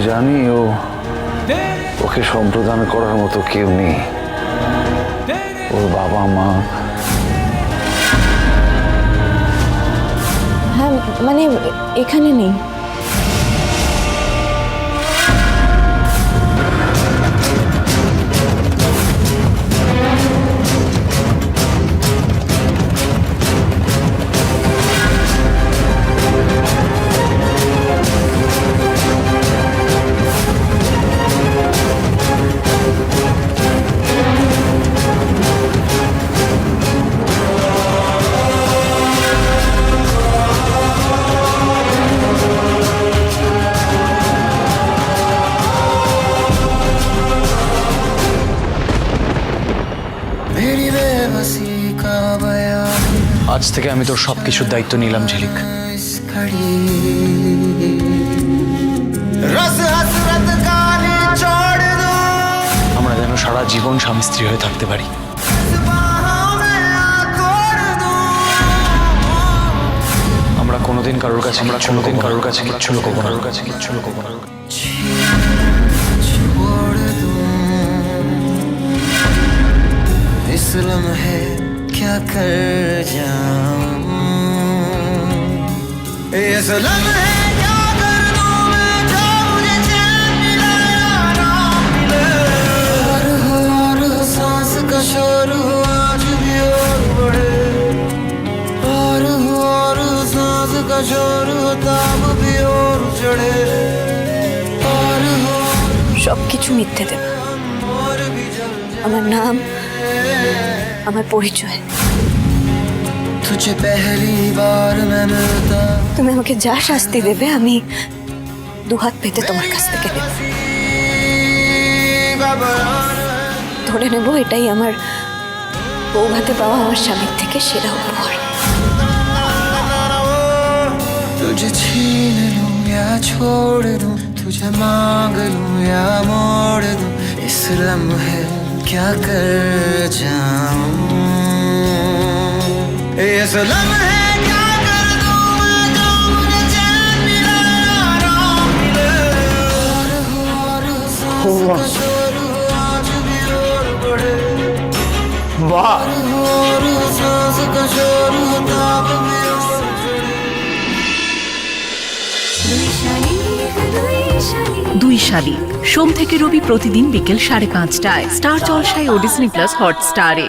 জানি ওকে সম্প্রদান করার মতো কেউ নেই। ওর বাবা মা। হ্যাঁ মানে এখানে নেই। আজ থেকে আমি তোর সবকিছুর দায়িত্ব নিলাম ঝিলিক। আমরা যেন সারা জীবন স্বামী স্ত্রী হয়ে থাকতে পারি। আমরা কোনোদিন কারোর কাছে কিচ্ছু লুকোবো না। इस लम्हे क्या कर जाऊं, इस लम्हे क्या कर दूं मैं, जो मुझे चैन मिले या ना मिले। और सांस का शोर हो आज भी और बढ़े, और सांस का शोर हो ताब भी और चढ़े। और সবকিছু মিথ্যে দেব, আমার নাম, আমার পরিচয়। तुझे पहली बार मैं मिलता, তুমি আমাকে যা শাস্তি দেবে আমি দুহাত পেতে তোমার কাছ থেকে নেব। ধরে নেব এটাই আমার বৌভাতে পাওয়া আমার স্বামীর থেকে সেরা উপহার। तुझे छीन लूं या छोड़ दूं, तुझे मांग लूं या मोड़ दूं, इस लम्हे क्या कर जाऊं, इस लम्हे क्या कर दूं मैं, जो मुझे चैन मिले या ना मिले। और सांस का शोर हो आज भी और बढ़े, और सांस का शोर हो ताब भी और चढ़े। দুই শালিক সোম থেকে রবি প্রতিদিন বিকেল 5:30টায় স্টার জলসায় ও ডিজনি প্লাস হটস্টারে।